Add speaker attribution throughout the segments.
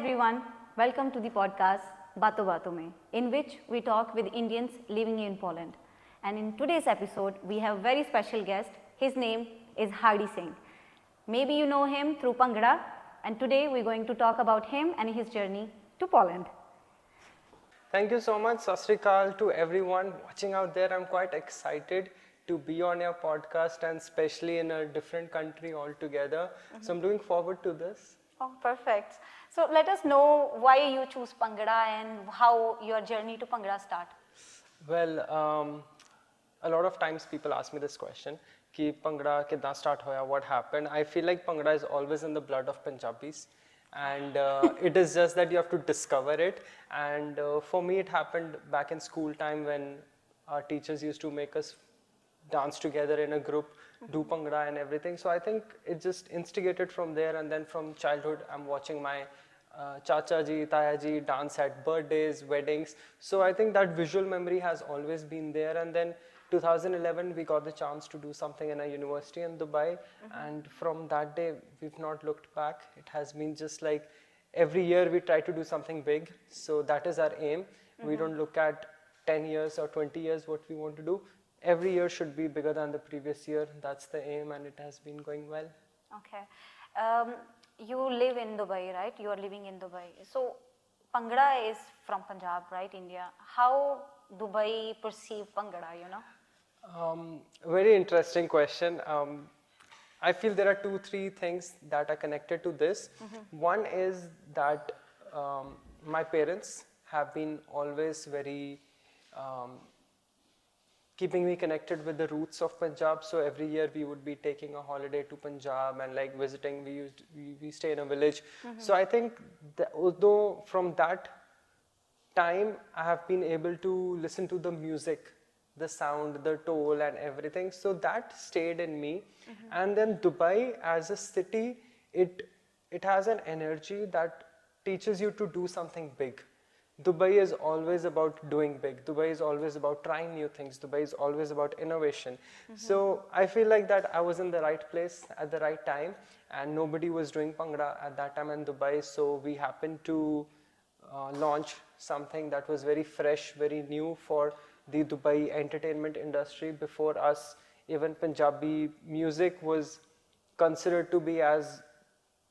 Speaker 1: everyone, welcome to the podcast Bato Bato Mein, in which we talk with Indians living in Poland. And in today's episode, we have a very special guest. His name is Hardy Singh. Maybe you know him through Bhangra, and today we're going to talk about him and his journey to Poland.
Speaker 2: Thank you so much, Sasrikal, to everyone watching out there. I'm quite excited to be on your podcast and especially in a different country altogether. So I'm looking forward to this.
Speaker 1: Oh, perfect. So let us know why you choose Bhangra and how your journey to Bhangra start.
Speaker 2: Well, a lot of times people ask me this question, कि Bhangra कितना start होया, what happened? I feel like Bhangra is always in the blood of Punjabis. And it is just that you have to discover it. And for me, it happened back in school time when our teachers used to make us dance together in a group, do Bhangra and everything. So I think it just instigated from there, and then from childhood, I'm watching my Chacha ji, Taya ji dance at birthdays, weddings. So I think that visual memory has always been there. And then 2011, we got the chance to do something in a university in Dubai. And from that day, we've not looked back. It has been just like every year we try to do something big. So that is our aim. We don't look at 10 years or 20 years what we want to do. Every year should be bigger than the previous year. That's the aim, and it has been going well.
Speaker 1: Okay. You live in Dubai, right? You are living in Dubai. So Bhangra is from Punjab, right? India. How Dubai perceive Bhangra, you know?
Speaker 2: Very interesting question. I feel there are 2-3 things that are connected to this. One is that my parents have been always very keeping me connected with the roots of Punjab. So every year we would be taking a holiday to Punjab and like visiting. We stay in a village. So I think that although from that time I have been able to listen to the music, the sound, the toll and everything. So that stayed in me. And then Dubai as a city, it has an energy that teaches you to do something big. Dubai is always about doing big. Dubai is always about trying new things. Dubai is always about innovation. So I feel like that I was in the right place at the right time, and nobody was doing Bhangra at that time in Dubai. So we happened to launch something that was very fresh, very new for the Dubai entertainment industry. Before us, even Punjabi music was considered to be as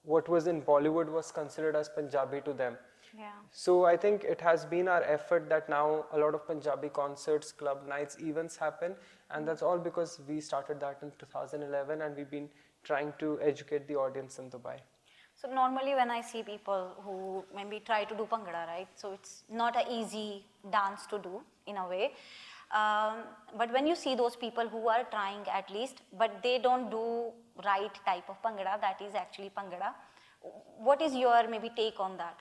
Speaker 2: what was in Bollywood was considered as Punjabi to them.
Speaker 1: Yeah.
Speaker 2: So I think it has been our effort that now a lot of Punjabi concerts, club nights, events happen, and that's all because we started that in 2011, and we've been trying to educate the audience in Dubai.
Speaker 1: So normally when I see people who maybe try to do Bhangra, right? So it's not an easy dance to do in a way. But when you see those people who are trying at least, but they don't do right type of Bhangra, that is actually Bhangra. What is your maybe take on that?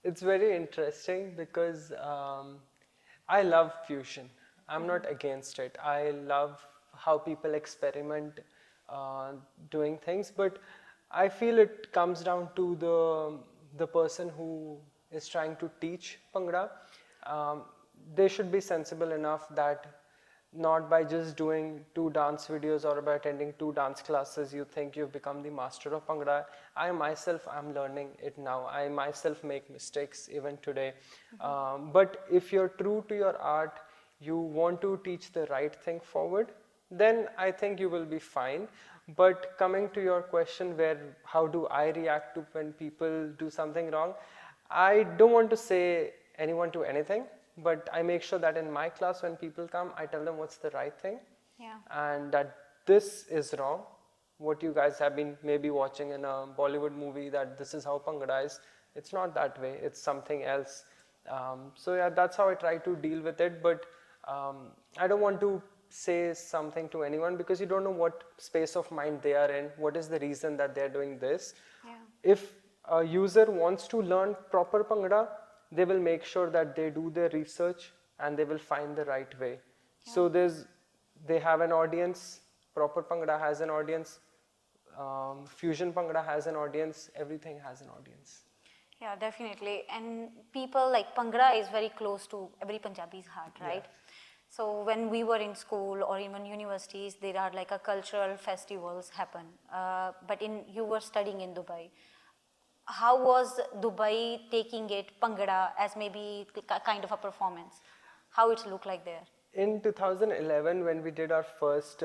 Speaker 2: It's very interesting because I love fusion. I'm not against it. I love how people experiment doing things, but I feel it comes down to the person who is trying to teach Bhangra. They should be sensible enough that not by just doing 2 dance videos or by attending 2 dance classes you think you've become the master of Bhangra. I myself am learning it now. I myself make mistakes even today. But if you're true to your art, you want to teach the right thing forward, then I think you will be fine. But coming to your question where how do I react to when people do something wrong, I don't want to say anyone to anything. But I make sure that in my class, when people come, I tell them what's the right thing.
Speaker 1: Yeah.
Speaker 2: And that this is wrong. What you guys have been maybe watching in a Bollywood movie, that this is how Bhangra is. It's not that way. It's something else. So yeah, that's how I try to deal with it. But I don't want to say something to anyone because you don't know what space of mind they are in. What is the reason that they're doing this?
Speaker 1: Yeah.
Speaker 2: If a user wants to learn proper Bhangra, they will make sure that they do their research and they will find the right way. Yeah. So they have an audience, proper Bhangra has an audience, fusion Bhangra has an audience, everything has an audience.
Speaker 1: Yeah, definitely. And people like Bhangra is very close to every Punjabi's heart, right? Yeah. So when we were in school or even universities, there are like a cultural festivals happen. But you were studying in Dubai. How was Dubai taking it, Bhangra, as maybe kind of a performance? How it looked like there?
Speaker 2: In 2011, when we did our first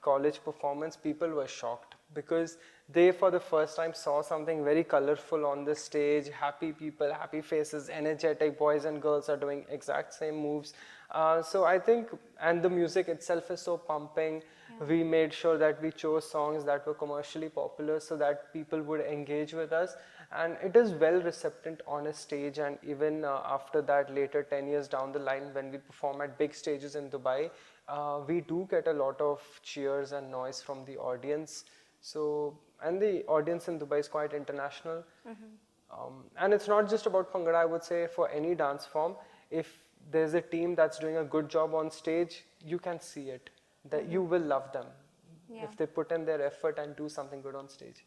Speaker 2: college performance, people were shocked because they, for the first time, saw something very colorful on the stage. Happy people, happy faces, energetic boys and girls are doing exact same moves. So I think, and the music itself is so pumping. Yeah. We made sure that we chose songs that were commercially popular so that people would engage with us. And it is well received on a stage, and even after that, later 10 years down the line, when we perform at big stages in Dubai, we do get a lot of cheers and noise from the audience. So, and the audience in Dubai is quite international. And it's not just about Bhangra, I would say, for any dance form. If there's a team that's doing a good job on stage, you can see it, that you will love them if they put in their effort and do something good on stage.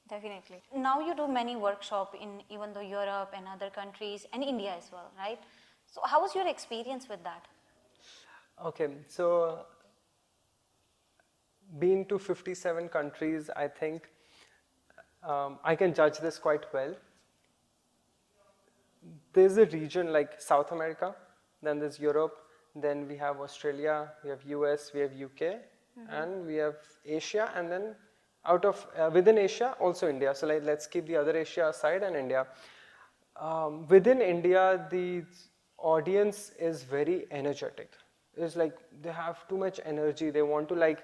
Speaker 1: Definitely. Now you do many workshops in even though Europe and other countries and India as well, right? So how was your experience with that?
Speaker 2: Okay, so been to 57 countries, I think I can judge this quite well. There's a region like South America, then there's Europe, then we have Australia, we have US, we have UK, and we have Asia, and then out of within Asia, also India. So like, let's keep the other Asia aside and India. Within India, the audience is very energetic. It's like they have too much energy. They want to like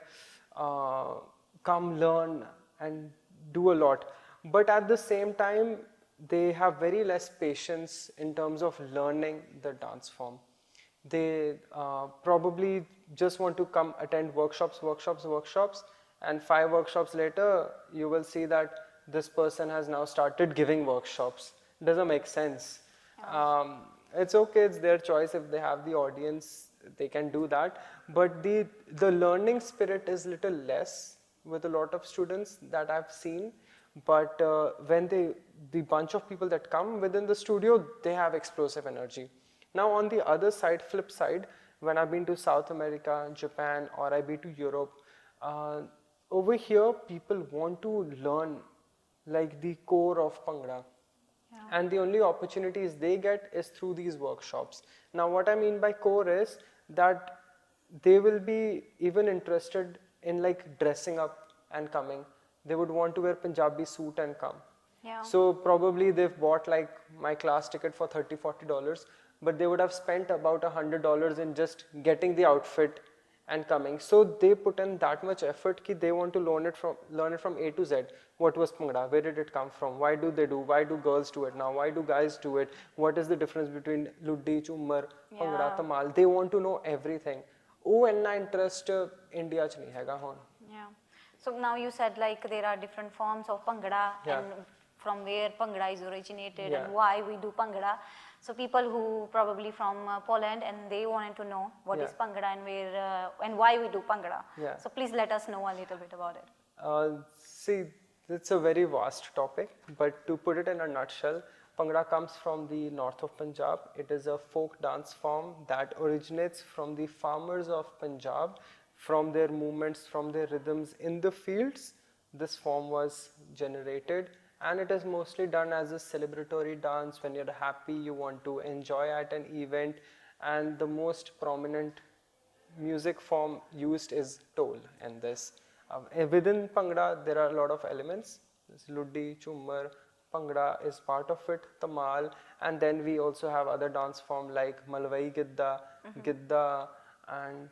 Speaker 2: come learn and do a lot. But at the same time, they have very less patience in terms of learning the dance form. They probably just want to come attend workshops, and 5 workshops later, you will see that this person has now started giving workshops. Doesn't make sense. It's okay, it's their choice. If they have the audience, they can do that. But the learning spirit is little less with a lot of students that I've seen. But when the bunch of people that come within the studio, they have explosive energy. Now on the other side, flip side, when I've been to South America, Japan, or I've been to Europe, over here people want to learn like the core of Bhangra. And the only opportunities they get is through these workshops. Now what I mean by core is that they will be even interested in like dressing up and coming. They would want to wear Punjabi suit and come. So probably they've bought like my class ticket for $30-40, but they would have spent about $100 in just getting the outfit and coming. So they put in that much effort that they want to learn it from A to Z. What was Bhangra? Where did it come from? Why do they do? Why do girls do it now? Why do guys do it? What is the difference between Luddi, Chummar, Bhangra, Tamal? They want to know everything. Oh, and interest India ch nahi hega hon.
Speaker 1: Yeah. So now you said like there are different forms of Bhangra and from where Bhangra is originated and why we do Bhangra. So people who probably from Poland and they wanted to know what is Bhangra and where and why we do Bhangra. So please let us know a little bit about it.
Speaker 2: See, it's a very vast topic, but to put it in a nutshell, Bhangra comes from the north of Punjab. It is a folk dance form that originates from the farmers of Punjab, from their movements, from their rhythms in the fields. This form was generated, and it is mostly done as a celebratory dance when you're happy, you want to enjoy at an event, and the most prominent music form used is Tol in this. Within Bhangra, there are a lot of elements. There's Luddi, Chummar, Bhangra is part of it, Tamal, and then we also have other dance form like Malwai Gidda, Gidda, and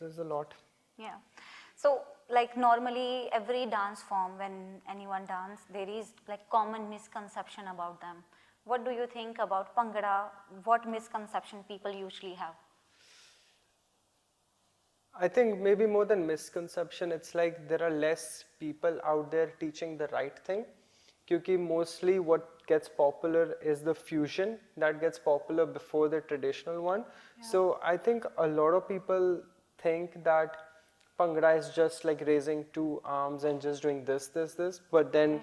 Speaker 2: there's a lot.
Speaker 1: Yeah. So like normally every dance form, when anyone dance, there is like common misconception about them. What do you think about Bhangra? What misconception people usually have?
Speaker 2: I think maybe more than misconception, it's like there are less people out there teaching the right thing. Because mostly what gets popular is the fusion that gets popular before the traditional one. So I think a lot of people think that Bhangra is just like raising 2 arms and just doing this, but then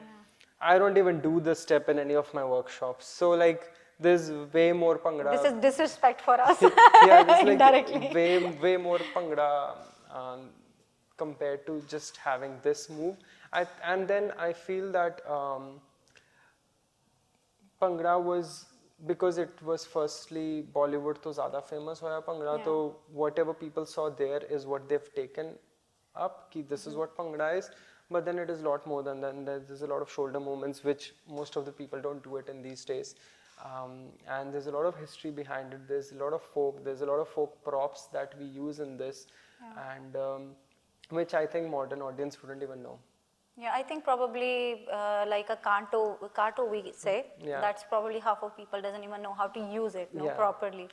Speaker 2: I don't even do this step in any of my workshops. So like there's way more Bhangra.
Speaker 1: This is disrespect for us.
Speaker 2: Yeah, there's like
Speaker 1: Indirectly.
Speaker 2: way more Bhangra compared to just having this move. And then I feel that Bhangra was, because it was firstly Bollywood to ज़्यादा famous होया Bhangra,
Speaker 1: Yeah.
Speaker 2: so whatever people saw there is what they've taken up, कि this is what Bhangra is. But then it is a lot more than that. There's a lot of shoulder movements, which most of the people don't do it in these days. And there's a lot of history behind it. There's a lot of folk. There's a lot of folk props that we use in this, and which I think modern audience wouldn't even know.
Speaker 1: Yeah, I think probably like a canto we say,
Speaker 2: Yeah.
Speaker 1: that's probably half of people doesn't even know how to use it
Speaker 2: Yeah.
Speaker 1: properly.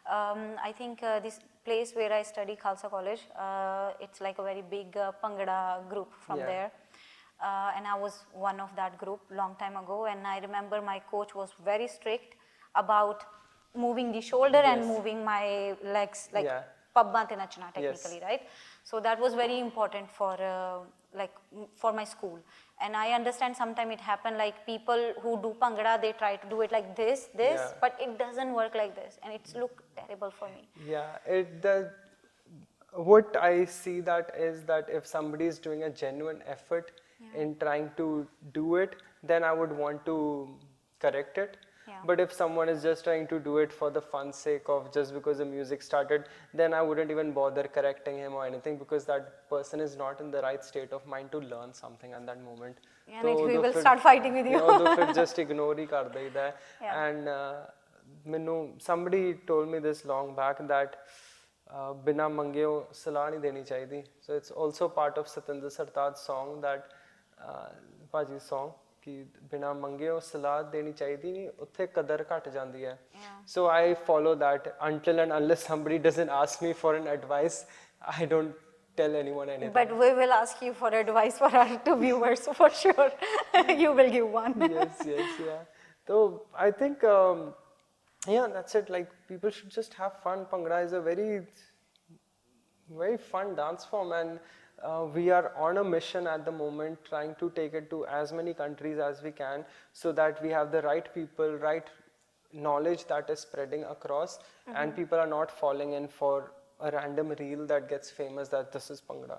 Speaker 1: I think this place where I study, Khalsa College, it's like a very big Bhangra group from
Speaker 2: Yeah.
Speaker 1: there. And I was one of that group long time ago, and I remember my coach was very strict about moving the shoulder and
Speaker 2: Yes.
Speaker 1: moving my legs, like
Speaker 2: Yeah.
Speaker 1: pabban te nachna technically,
Speaker 2: Yes.
Speaker 1: right? So that was very important for for my school. And I understand sometimes it happen like people who do Bhangra, they try to do it like this,
Speaker 2: Yeah.
Speaker 1: but it doesn't work like this, and it's look terrible for me.
Speaker 2: Yeah, what I see that is that if somebody is doing a genuine effort in trying to do it, then I would want to correct it.
Speaker 1: Yeah.
Speaker 2: But if someone is just trying to do it for the fun sake of just because the music started, then I wouldn't even bother correcting him or anything, because that person is not in the right state of mind to learn something at that moment.
Speaker 1: Yeah,
Speaker 2: So
Speaker 1: and we
Speaker 2: ਉਦੋਂ
Speaker 1: will
Speaker 2: ਫਿਰ-
Speaker 1: start fighting with you.
Speaker 2: ਉਦੋਂ ਫਿਰ just ignore ਹੀ ਕਰ ਦਈਦਾ ਹੈ.
Speaker 1: Yeah.
Speaker 2: And somebody told me this long back that ਬਿਨਾ ਮੰਗਿਓ ਸਲਾਹ ਨਹੀਂ ਦੇਣੀ ਚਾਹੀਦੀ. So it's also part of Satinder Sartaaj's song, that ਭਾਜੀ song, ਕਿ ਬਿਨਾ ਮੰਗਿਓ ਸਲਾਹ ਦੇਣੀ ਚਾਹੀਦੀ ਨਹੀਂ, ਉੱਥੇ ਕਦਰ ਘਟ ਜਾਂਦੀ ਹੈ. So I follow that until and unless somebody doesn't ask me for an advice, I don't tell anyone anything.
Speaker 1: But we will ask you for advice for our two viewers, for sure. You will give one.
Speaker 2: Yes, yeah. So I think, yeah, that's it. Like, people should just have fun. Bhangra is a very, very fun dance form, and we are on a mission at the moment, trying to take it to as many countries as we can, so that we have the right people, right knowledge that is spreading across, and people are not falling in for a random reel that gets famous that this is Bhangra.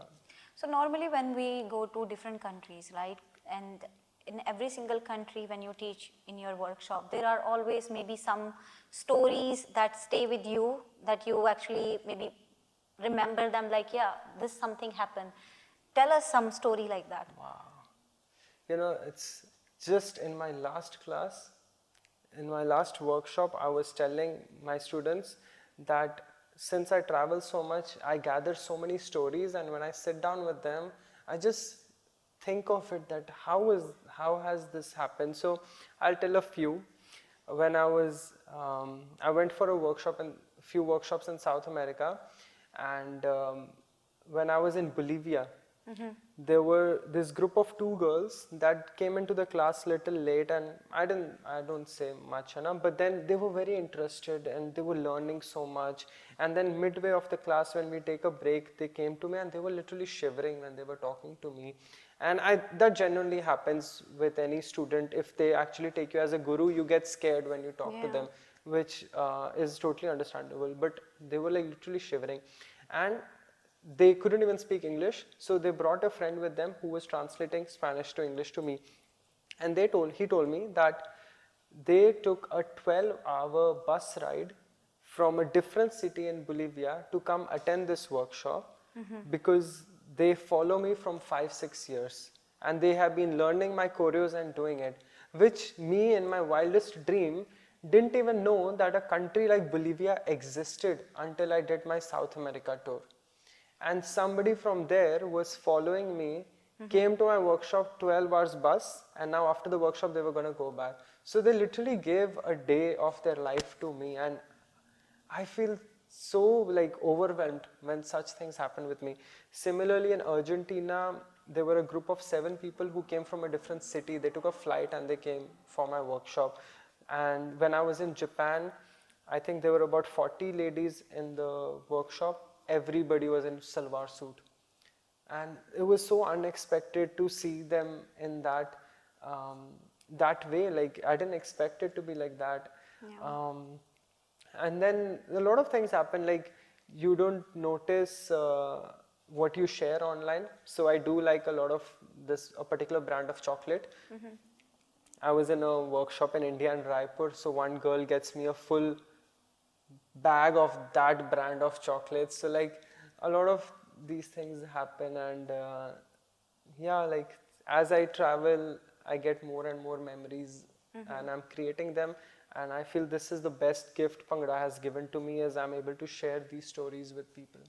Speaker 1: So normally when we go to different countries, right, and in every single country when you teach in your workshop, there are always maybe some stories that stay with you, that you actually maybe remember them, like, yeah, this something happened. Tell us some story like that.
Speaker 2: Wow. You know, it's just in my last class, in my last workshop, I was telling my students that since I travel so much, I gather so many stories, and when I sit down with them, I just think of it, that how has this happened. So I'll tell a few. When I went for a few workshops in South America, and when I was in Bolivia, there were this group of 2 girls that came into the class little late, and I don't say much, but then they were very interested and they were learning so much. And then midway of the class, when we take a break, they came to me and they were literally shivering when they were talking to me. And that genuinely happens with any student. If they actually take you as a guru, you get scared when you talk to them, which is totally understandable. But they were like literally shivering, and they couldn't even speak English, so they brought a friend with them who was translating Spanish to English to me. And he told me that they took a 12-hour bus ride from a different city in Bolivia to come attend this workshop, because they follow me from 5-6 years, and they have been learning my choreos and doing it, which me in my wildest dream didn't even know that a country like Bolivia existed until I did my South America tour. And somebody from there was following me, came to my workshop, 12 hours bus, and now after the workshop they were going to go back. So they literally gave a day of their life to me, and I feel so like overwhelmed when such things happen with me. Similarly, in Argentina, there were a group of 7 people who came from a different city. They took a flight and they came for my workshop. And when I was in Japan, I think there were about 40 ladies in the workshop. Everybody was in salwar suit, and it was so unexpected to see them in that way. Like, I didn't expect it to be like that.
Speaker 1: Yeah.
Speaker 2: And then a lot of things happen, like you don't notice what you share online. So I do like a lot of a particular brand of chocolate. I was in a workshop in India and Raipur, so one girl gets me a full bag of that brand of chocolates. So like a lot of these things happen, and yeah, like as I travel, I get more and more memories, and I'm creating them. And I feel this is the best gift Bhangra has given to me, as I'm able to share these stories with people.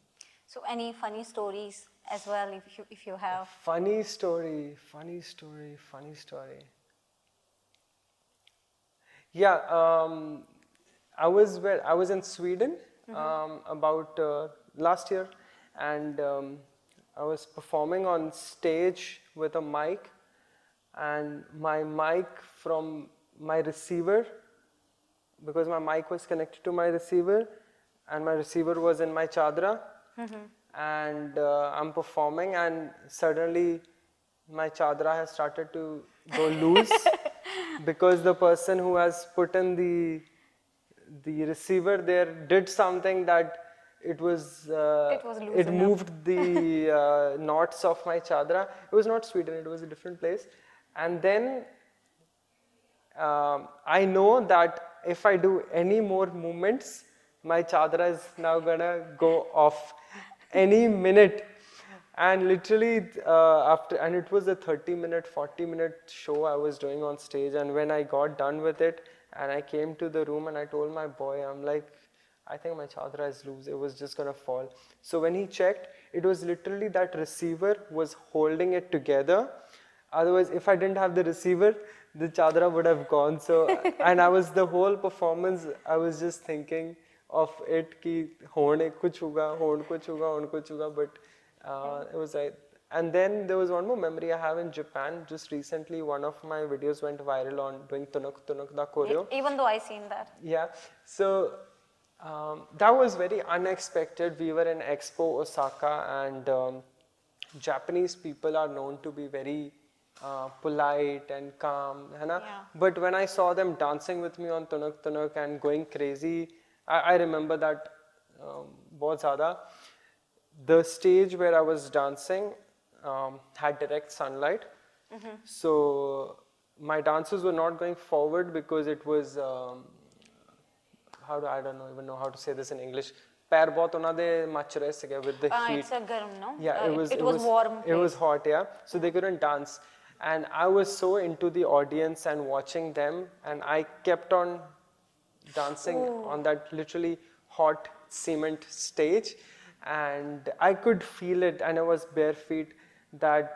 Speaker 1: So any funny stories as well, if you have?
Speaker 2: Funny story, funny story, funny story. Yeah, I was in Sweden about last year, and I was performing on stage with a mic, and my mic from my receiver, because my mic was connected to my receiver, and my receiver was in my chadra, and I'm performing, and suddenly my chadra has started to go loose because the person who has put in the receiver there did something that it was
Speaker 1: It was loose
Speaker 2: it
Speaker 1: enough.
Speaker 2: moved the knots of my chadra. It was not Sweden, it was a different place. And then I know that if I do any more movements, my chadra is now gonna go off any minute. And literally and it was a 30-minute, 40-minute show I was doing on stage. And when I got done with it, and I came to the room and I told my boy, I'm like, I think my chadra is loose. It was just gonna fall. So when he checked, it was literally that receiver was holding it together. Otherwise, if I didn't have the receiver, the chadra would have gone. So, and I was the whole performance, I was just thinking of it ki hone kuch hoga, hone kuch hoga, hone kuch hoga. But it was like, and then there was one more memory I have in Japan. Just recently, one of my videos went viral on doing tunuk tunuk da choreo.
Speaker 1: Even though I seen that.
Speaker 2: Yeah, so that was very unexpected. We were in Expo Osaka, and Japanese people are known to be very polite and calm, है ना?
Speaker 1: Yeah.
Speaker 2: But when I saw them dancing with me on Tunuk Tunuk and going crazy, I remember that बहुत ज़्यादा. The stage where I was dancing had direct sunlight. So my dances were not going forward because it was I don't know, even know how to say this in English. पैर बहुत ਉਹਨਾਂ ਦੇ ਮੱਚ ਰਹੇ ਸੀਗੇ with the heat.
Speaker 1: It's a garam, no?
Speaker 2: Yeah,
Speaker 1: It was warm
Speaker 2: it was
Speaker 1: place.
Speaker 2: hot, yeah. So they couldn't dance. And I was so into the audience and watching them, and I kept on dancing on that literally hot cement stage. And I could feel it, and I was bare feet that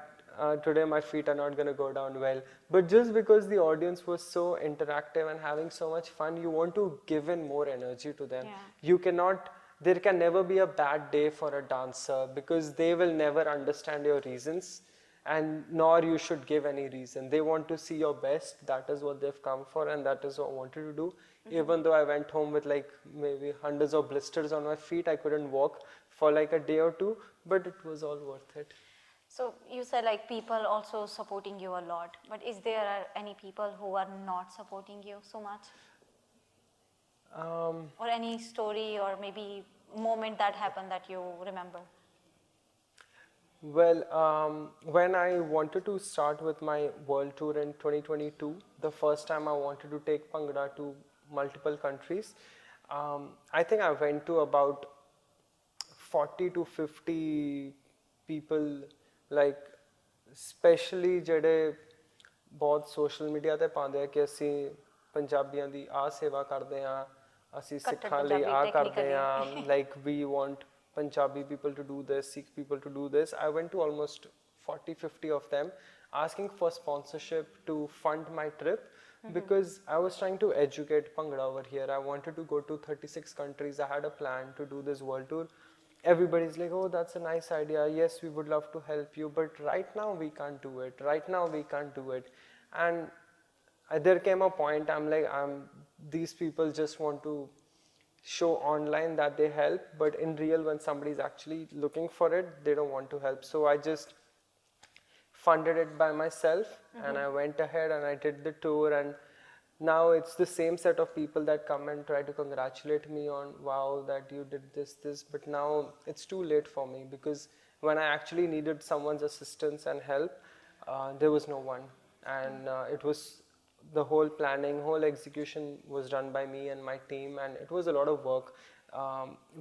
Speaker 2: today my feet are not going to go down well. But just because the audience was so interactive and having so much fun, you want to give in more energy to them.
Speaker 1: Yeah.
Speaker 2: You cannot, there can never be a bad day for a dancer because they will never understand your reasons, and nor you should give any reason. They want to see your best. That is what they've come for, and that is what I wanted to do. Even though I went home with like maybe hundreds of blisters on my feet, I couldn't walk for like a day or two, but it was all worth it.
Speaker 1: So you said like people also supporting you a lot, but is there any people who are not supporting you so much? Or any story or maybe moment that happened that you remember?
Speaker 2: Well, when I wanted to start with my world tour in 2022, the first time I wanted to take Bhangra to multiple countries, I think I went to about 40 to 50 people, like especially ਜਿਹੜੇ ਬਹੁਤ social media ਤੇ ਪਾਉਂਦੇ ਆ ਕਿ ਅਸੀਂ ਪੰਜਾਬੀਆਂ ਦੀ ਆ ਸੇਵਾ ਕਰਦੇ ਆ, ਅਸੀਂ ਸਿੱਖਾਂ ਲਈ ਆ ਕਰਦੇ ਆ, like we want Punjabi people to do this, Sikh people to do this. I went to almost 40, 50 of them asking for sponsorship to fund my trip because I was trying to educate Bhangra over here. I wanted to go to 36 countries. I had a plan to do this world tour. Everybody's like, oh, that's a nice idea. Yes, we would love to help you, but right now we can't do it. Right now we can't do it. And there came a point I'm like, these people just want to show online that they help, but in real, when somebody's actually looking for it, they don't want to help. So I just funded it by myself, and I went ahead and I did the tour, and now it's the same set of people that come and try to congratulate me on, wow, that you did this, but now it's too late for me, because when I actually needed someone's assistance and help, there was no one. And it was the whole planning, whole execution was done by me and my team, and it was a lot of work.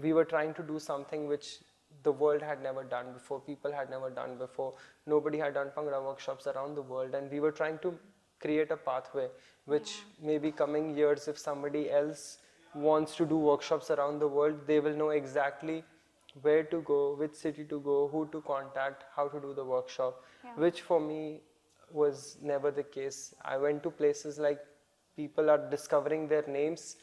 Speaker 2: We were trying to do something which the world had never done before, people had never done before. Nobody had done Bhangra workshops around the world, and we were trying to create a pathway which maybe coming years, if somebody else wants to do workshops around the world, they will know exactly where to go, which city to go, who to contact, how to do the workshop, which for me was never the case. I went to places like people are discovering their names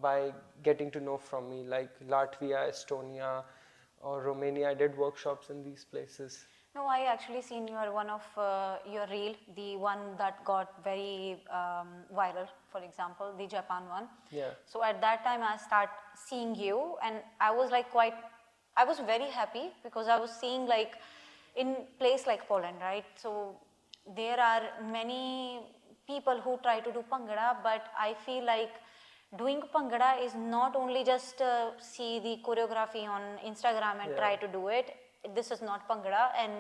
Speaker 2: by getting to know from me, like Latvia, Estonia, or Romania. I did workshops in these places.
Speaker 1: No, I actually seen your one of your reel, the one that got very viral, for example, the Japan one.
Speaker 2: Yeah.
Speaker 1: So at that time I start seeing you, and I was like I was very happy, because I was seeing like in place like Poland, right? So there are many people who try to do Bhangra, but I feel like doing Bhangra is not only just see the choreography on Instagram and try to do it. This is not Bhangra, and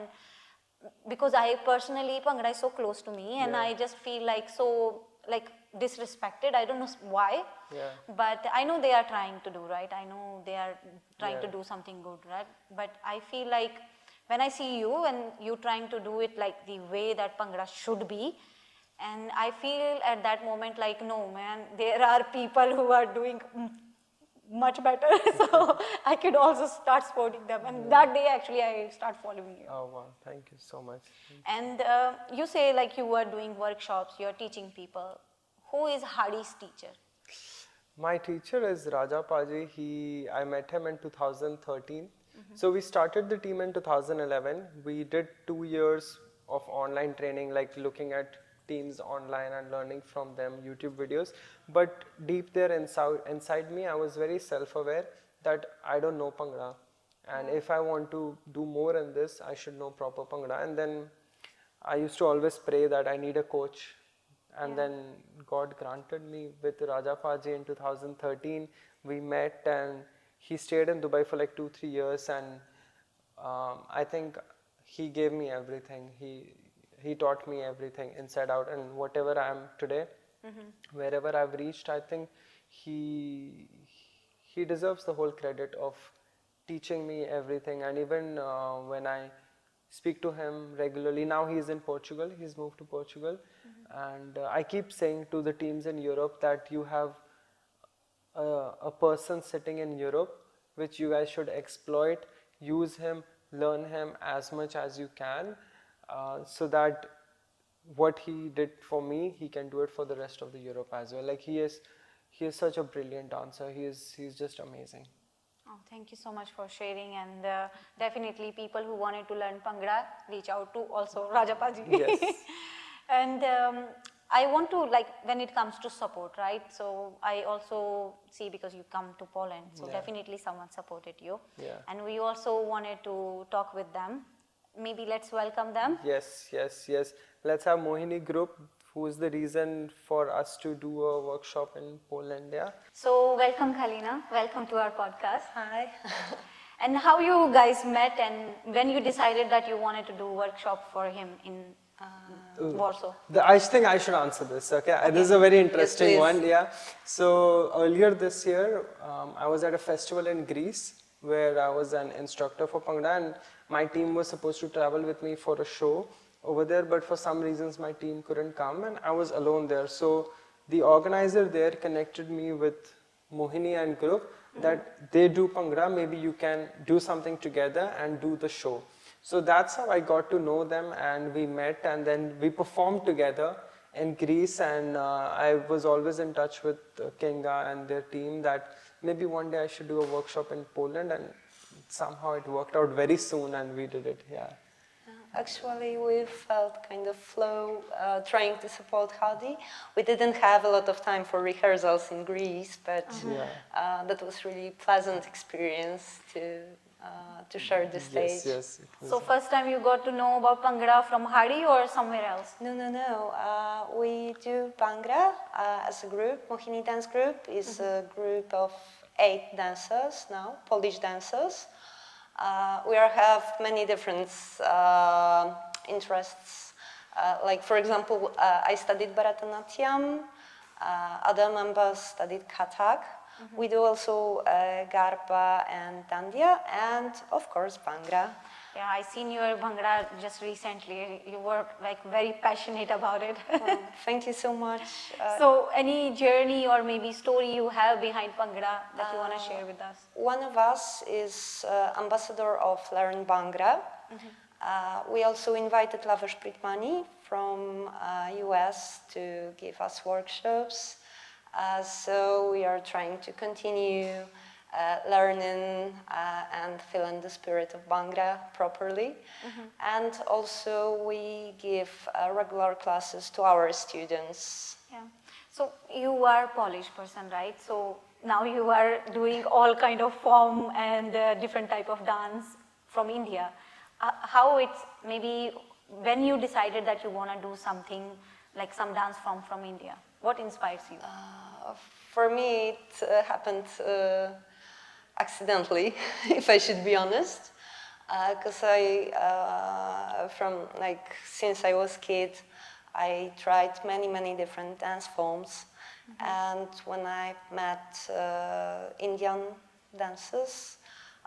Speaker 1: because I personally, Bhangra is so close to me, and I just feel like so like disrespected. I don't know why, but I know they are trying to do right. I know they are trying to do something good, right? But I feel like when I see you and you trying to do it like the way that Bhangra should be, and I feel at that moment like, no man, there are people who are doing much better, so I could also start supporting them. And that day actually I start following you.
Speaker 2: Oh wow, thank you so much.
Speaker 1: And you say like you were doing workshops, you're teaching people. Who is Hardy's teacher?
Speaker 2: My teacher is Raja Paji. I met him in 2013. So we started the team in 2011. We did 2 years of online training, like looking at teams online and learning from them, YouTube videos. But deep there inside me, I was very self-aware that I don't know Bhangra. And if I want to do more in this, I should know proper Bhangra. And then I used to always pray that I need a coach. And then God granted me with Raja Paji in 2013. We met, and he stayed in Dubai for like 2-3 years, and I think he gave me everything. He taught me everything inside out, and whatever I am today, wherever I've reached, I think he deserves the whole credit of teaching me everything. And even when I speak to him regularly, now he's in Portugal, he's moved to Portugal, and I keep saying to the teams in Europe that you have a person sitting in Europe which you guys should exploit, use him, learn him as much as you can, so that what he did for me, he can do it for the rest of the Europe as well. Like he is such a brilliant dancer. He's just amazing.
Speaker 1: Oh, thank you so much for sharing, and definitely people who wanted to learn Bhangra, reach out to also Rajapaji.
Speaker 2: Yes.
Speaker 1: And I want to, like, when it comes to support, right? So I also see, because you come to Poland, so definitely someone supported you.
Speaker 2: Yeah.
Speaker 1: And we also wanted to talk with them. Maybe let's welcome them.
Speaker 2: Yes. Let's have Mohini group, who is the reason for us to do a workshop in Poland. Yeah.
Speaker 1: So welcome, Kalina. Welcome to our podcast.
Speaker 3: Hi.
Speaker 1: And how you guys met, and when you decided that you wanted to do workshop for him in Warsaw?
Speaker 2: I think I should answer this. Okay. This is a very interesting
Speaker 3: Yes,
Speaker 2: one. Yeah. So earlier this year, I was at a festival in Greece where I was an instructor for Bhangra, and my team was supposed to travel with me for a show over there, but for some reasons my team couldn't come, and I was alone there. So the organizer there connected me with Mohini and group that they do Bhangra, maybe you can do something together and do the show. So that's how I got to know them, and we met, and then we performed together in Greece. And I was always in touch with Kinga and their team that maybe one day I should do a workshop in Poland, and somehow it worked out very soon and we did it. Yeah.
Speaker 3: Actually, we felt kind of flow trying to support Hardy. We didn't have a lot of time for rehearsals in Greece, but that was really pleasant experience to to share the stage.
Speaker 2: Yes, it was.
Speaker 1: So first time you got to know about Bhangra from Hardy or somewhere else?
Speaker 3: No. We do Bhangra as a group. Mohini dance group is a group of 8 dancers now, Polish dancers. We have many different interests. Like for example, I studied Bharatanatyam. Other members studied Kathak. We do also Garba and Dandiya, and of course Bhangra.
Speaker 1: Yeah, I seen your Bhangra just recently. You were like very passionate about it.
Speaker 3: Well, thank you so much.
Speaker 1: So any journey or maybe story you have behind Bhangra that you want to share with us?
Speaker 3: One of us is ambassador of Learn Bhangra. We also invited Lavesh Pritmani from US to give us workshops. So we are trying to continue learning and feeling the spirit of Bhangra properly. And also we give regular classes to our students.
Speaker 1: Yeah. So you are Polish person, right? So now you are doing all kind of form and different type of dance from India. How it's maybe when you decided that you want to do something like some dance from India? What inspires you?
Speaker 3: For me, it happened accidentally, if I should be honest, because since I was kid, I tried many different dance forms, and when I met Indian dancers,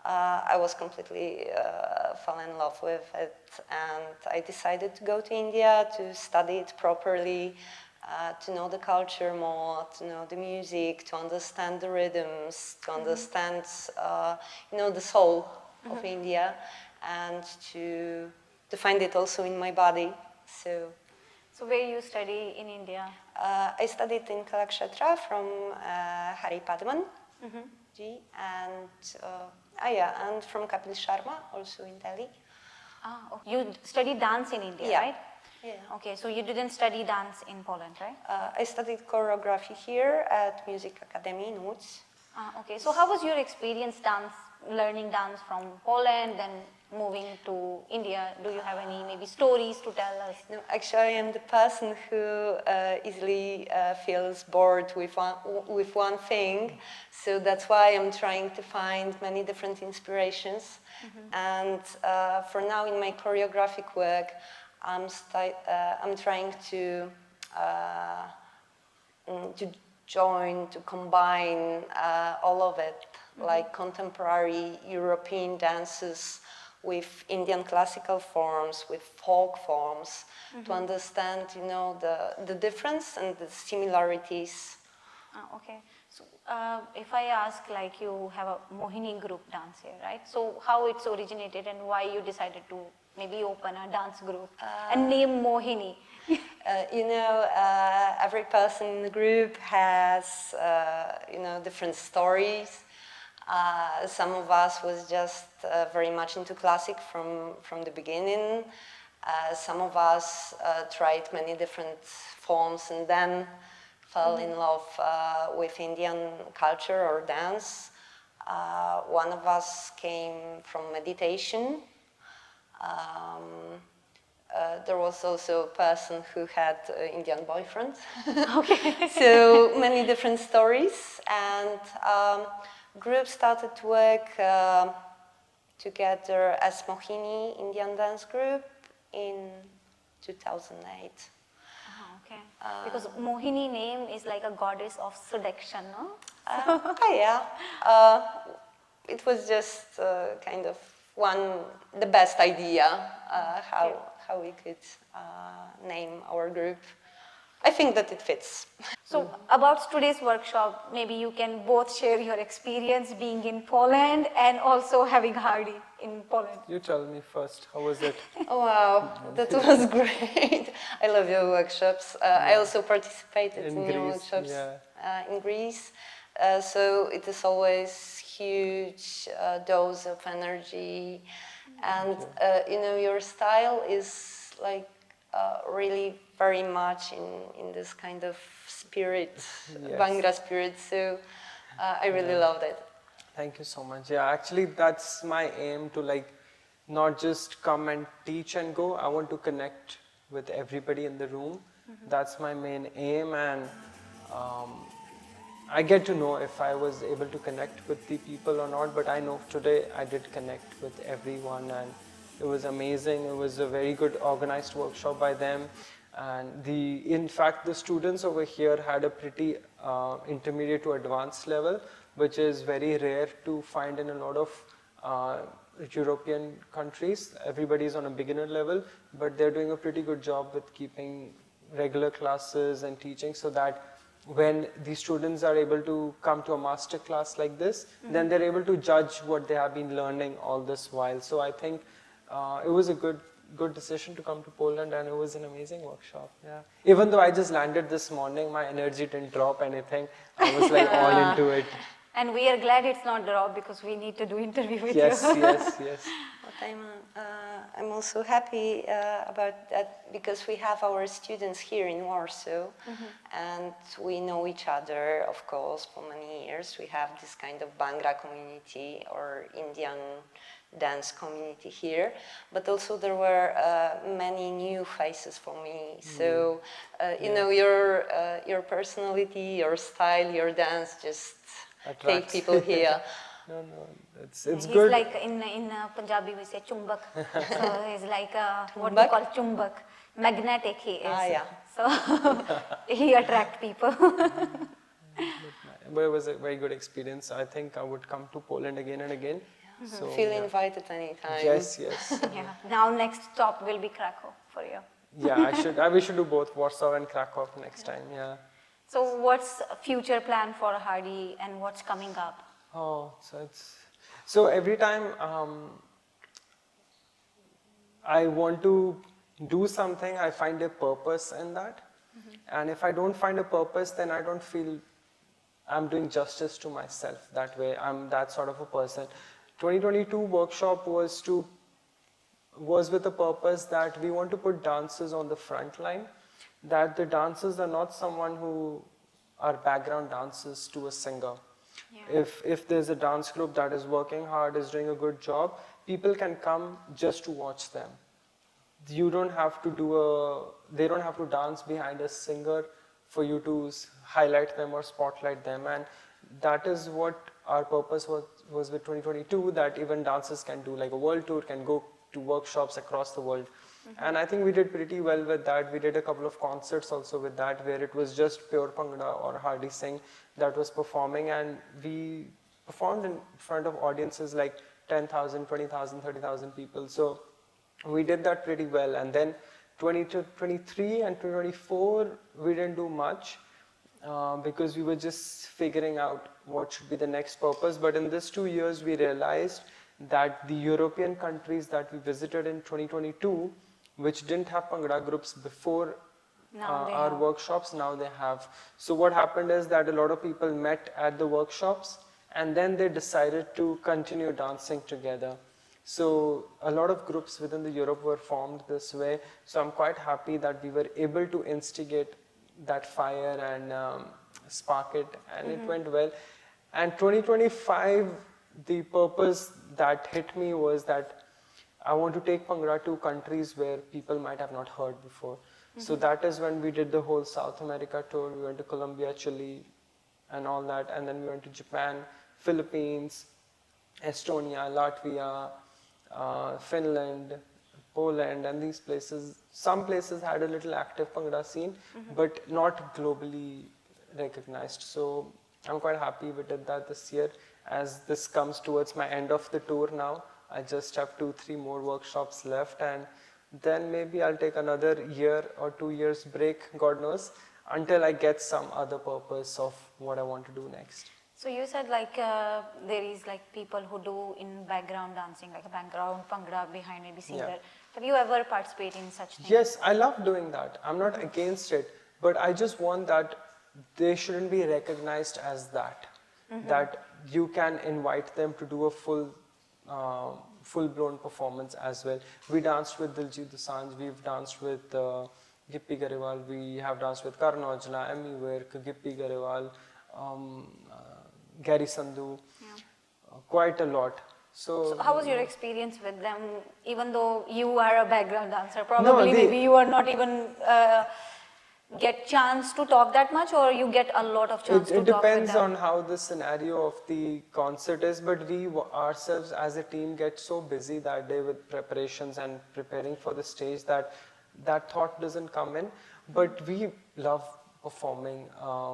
Speaker 3: I was completely fell in love with it, and I decided to go to India to study it properly, to know the culture more, to know the music, to understand the rhythms, to understand, the soul of India, and to find it also in my body.
Speaker 1: So where you study in India?
Speaker 3: I studied in Kalakshetra from Hari Padman ji, and from Kapil Sharma, also in Delhi.
Speaker 1: Okay. You studied dance in India,
Speaker 3: Yeah.
Speaker 1: right?
Speaker 3: Yeah.
Speaker 1: Okay, so you didn't study dance in Poland, right?
Speaker 3: I studied choreography here at Music Academy in Łódź.
Speaker 1: Okay, so how was your experience learning dance from Poland, then moving to India? Do you have any maybe stories to tell us?
Speaker 3: No, actually, I'm the person who easily feels bored with one thing, so that's why I'm trying to find many different inspirations. And for now, in my choreographic work, I'm trying to combine all of it, like contemporary European dances with Indian classical forms, with folk forms, to understand, the difference and the similarities.
Speaker 1: Okay, so if I ask, like you have a Mohini group dance here, right? So how it's originated and why you decided to maybe open a dance group and name Mohini?
Speaker 3: Every person in the group has, different stories. Some of us was just very much into classic from the beginning. Some of us tried many different forms and then fell in love with Indian culture or dance. One of us came from meditation. There was also a person who had an Indian boyfriend.
Speaker 1: Okay.
Speaker 3: So many different stories, and group started to work together as Mohini Indian dance group in 2008.
Speaker 1: Okay, because Mohini name is like a goddess of seduction, no?
Speaker 3: Yeah. It was just kind of the best idea how we could name our group. I think that it fits.
Speaker 1: So about today's workshop, maybe you can both share your experience being in Poland and also having Hardy in Poland.
Speaker 2: You tell me first, how was it?
Speaker 3: Oh, wow, that was great. I love your workshops. I also participated in your
Speaker 2: Greece,
Speaker 3: workshops
Speaker 2: yeah.
Speaker 3: in Greece. So it is always huge dose of energy. And, your style is like really very much in this kind of spirit,
Speaker 2: Yes.
Speaker 3: Bhangra spirit. So I really loved it.
Speaker 2: Thank you so much. Yeah, actually, that's my aim to like not just come and teach and go. I want to connect with everybody in the room. That's my main aim, and um, I get to know if I was able to connect with the people or not. But I know today I did connect with everyone, and it was amazing. It was a very good organized workshop by them, and in fact, the students over here had a pretty intermediate to advanced level, which is very rare to find in a lot of uh, European countries. Everybody is on a beginner level, but they're doing a pretty good job with keeping regular classes and teaching, so that when the students are able to come to a master class like this, then they're able to judge what they have been learning all this while. So I think it was a good decision to come to Poland, and it was an amazing workshop. Yeah. Even though I just landed this morning, my energy didn't drop anything. I was like all into it.
Speaker 1: And we are glad it's not dropped because we need to do interview with
Speaker 2: Yes,
Speaker 1: you.
Speaker 2: yes.
Speaker 3: But I'm also happy about that because we have our students here in Warsaw, and we know each other, of course, for many years. We have this kind of Bhangra community or Indian dance community here, but also there were many new faces for me. So you know, your personality, your style, your dance just take
Speaker 2: Attracts.
Speaker 3: people here.
Speaker 2: No, it's
Speaker 1: He's
Speaker 2: good.
Speaker 1: like in Punjabi we say chumbak. So he's like what we call chumbak. Magnetic he is.
Speaker 3: Ah, yeah.
Speaker 1: So he attract people.
Speaker 2: But it was a very good experience. I think I would come to Poland again and again. So,
Speaker 3: Feel
Speaker 2: yeah.
Speaker 3: invited anytime.
Speaker 2: Yes.
Speaker 1: Yeah. Now next stop will be Krakow for you.
Speaker 2: Yeah, we should do both Warsaw and Krakow next time. Yeah.
Speaker 1: So what's future plan for Hardy and what's coming up?
Speaker 2: Oh, so every time I want to do something, I find a purpose in that. And if I don't find a purpose, then I don't feel I'm doing justice to myself that way. I'm that sort of a person. 2022 workshop was with a purpose that we want to put dancers on the front line, that the dancers are not someone who are background dancers to a singer.
Speaker 1: Yeah.
Speaker 2: If there's a dance group that is working hard, is doing a good job, people can come just to watch them. You don't have to they don't have to dance behind a singer for you to highlight them or spotlight them. And that is what our purpose was with 2022, that even dancers can do like a world tour, can go to workshops across the world. And I think we did pretty well with that. We did a couple of concerts also with that, where it was just pure Bhangra or Hardy Singh that was performing, and we performed in front of audiences like 10,000, 20,000, 30,000 people. So we did that pretty well. And then 2023 and 2024, we didn't do much because we were just figuring out what should be the next purpose. But in these 2 years, we realized that the European countries that we visited in 2022, which didn't have Bhangra groups before our workshops, now they have. So what happened is that a lot of people met at the workshops, and then they decided to continue dancing together. So a lot of groups within the Europe were formed this way. So I'm quite happy that we were able to instigate that fire and spark it, and it went well. And 2025, the purpose that hit me was that I want to take Bhangra to countries where people might have not heard before. So that is when we did the whole South America tour. We went to Colombia, Chile, and all that. And then we went to Japan, Philippines, Estonia, Latvia, Finland, Poland, and these places. Some places had a little active Bhangra scene, but not globally recognized. So I'm quite happy we did that this year. As this comes towards my end of the tour now, I just have 2-3 more workshops left, and then maybe I'll take another year or 2 years break, God knows, until I get some other purpose of what I want to do next.
Speaker 1: So you said like there is like people who do in background dancing, like a background Bhangra behind maybe singer.
Speaker 2: Yeah.
Speaker 1: Have you ever participated in such things?
Speaker 2: Yes, I love doing that. I'm not against it, but I just want that they shouldn't be recognized as that. That you can invite them to do a full-blown performance as well. We danced with Diljit Dosanjh, we've danced with Gippy Garewal, we have danced with Karan Aujla, Emmy Virk, Gippy Garewal, Gary Sandhu.
Speaker 1: Yeah.
Speaker 2: quite a lot.
Speaker 1: So how was your experience with them, even though you are a background dancer?
Speaker 2: No,
Speaker 1: Probably maybe you are not even get chance to talk that much, or you get a lot of chance
Speaker 2: it
Speaker 1: to talk with
Speaker 2: depends
Speaker 1: them?
Speaker 2: on how the scenario of the concert is, but we ourselves as a team get so busy that day with preparations and preparing for the stage that that thought doesn't come in. But we love performing.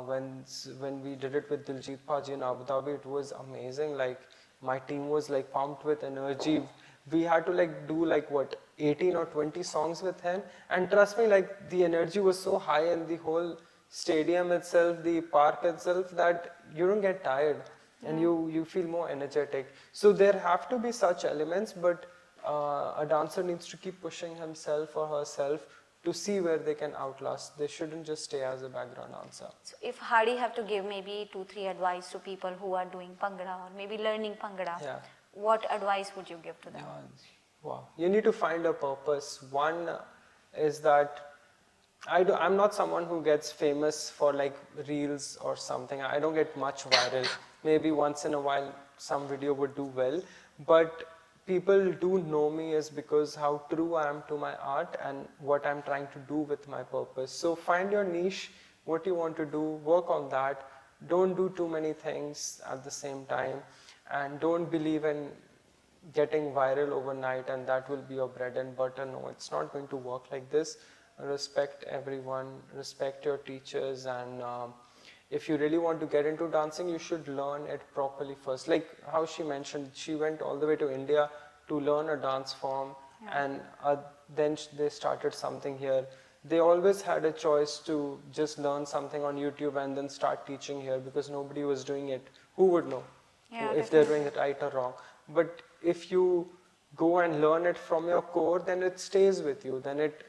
Speaker 2: When we did it with Diljit Paji in Abu Dhabi, it was amazing. Like my team was like pumped with energy. We had to like do like what 18 or 20 songs with him, and trust me, like the energy was so high in the whole stadium itself, the park itself, that you don't get tired and you feel more energetic. So there have to be such elements, but a dancer needs to keep pushing himself or herself to see where they can outlast. They shouldn't just stay as a background dancer.
Speaker 1: So if Hardy have to give maybe 2-3 advice to people who are doing Bhangra or maybe learning Bhangra,
Speaker 2: Yeah.
Speaker 1: what advice would you give to them?
Speaker 2: Wow. You need to find a purpose. One is that I'm not someone who gets famous for like reels or something. I don't get much viral. Maybe once in a while some video would do well, but people do know me is because how true I am to my art and what I'm trying to do with my purpose. So find your niche, what you want to do, work on that. Don't do too many things at the same time, and don't believe in getting viral overnight and that will be your bread and butter. No, it's not going to work like this. Respect everyone, respect your teachers, and if you really want to get into dancing, you should learn it properly first. Like how she mentioned, she went all the way to India to learn a dance form, and then they started something here. They always had a choice to just learn something on YouTube and then start teaching here, because nobody was doing it. Who would know if they're doing it right or wrong? But if you go and learn it from your core, then it stays with you, then it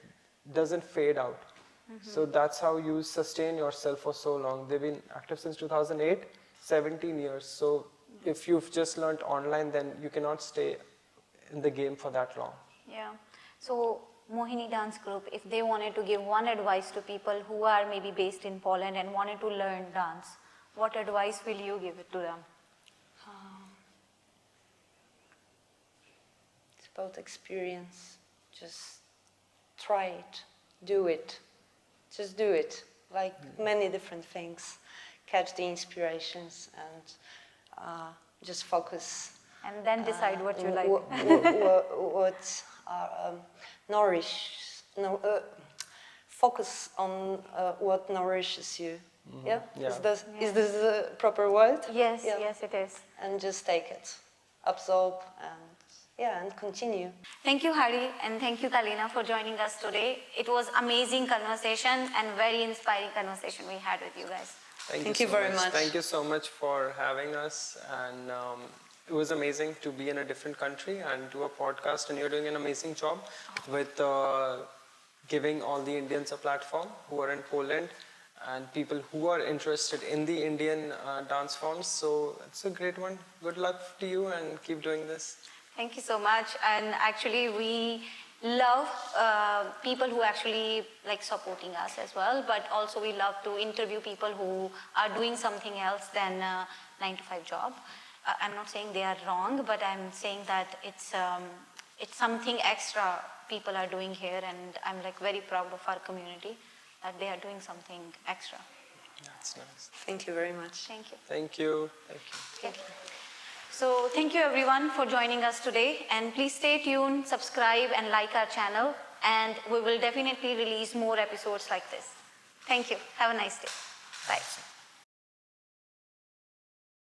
Speaker 2: doesn't fade out. So that's how you sustain yourself for so long. They've been active since 2008, 17 years. So if you've just learned online, then you cannot stay in the game for that long.
Speaker 1: Yeah. So Mohini Dance Group, if they wanted to give one advice to people who are maybe based in Poland and wanted to learn dance, what advice will you give it to them?
Speaker 3: It's about experience. Just try it, do it. Just do it. Like many different things. Catch the inspirations and just focus.
Speaker 1: And then decide what you like.
Speaker 3: What focus on what nourishes you. Yeah?
Speaker 2: Yeah.
Speaker 3: Is this the proper word?
Speaker 1: Yes,
Speaker 3: Yeah.
Speaker 1: yes it is.
Speaker 3: And just take it, absorb, and continue.
Speaker 1: Thank you, Hardy, and thank you, Kalina, for joining us today. It was amazing conversation and very inspiring conversation we had with you guys.
Speaker 3: Thank you
Speaker 2: so
Speaker 3: very much.
Speaker 2: Thank you so much for having us, and it was amazing to be in a different country and do a podcast, and you're doing an amazing job with giving all the Indians a platform who are in Poland and people who are interested in the Indian dance forms. So it's a great one. Good luck to you and keep doing this.
Speaker 1: Thank you so much. And actually, we love people who actually like supporting us as well. But also, we love to interview people who are doing something else than a 9-to-5 job. I'm not saying they are wrong, but I'm saying that it's something extra people are doing here, and I'm like very proud of our community that they are doing something extra.
Speaker 2: That's nice.
Speaker 3: Thank you very much.
Speaker 1: Thank you.
Speaker 2: Thank you. Thank you.
Speaker 3: Thank you.
Speaker 1: So thank you everyone for joining us today, and please stay tuned, subscribe and like our channel, and we will definitely release more episodes like this. Thank you. Have a nice day. Bye.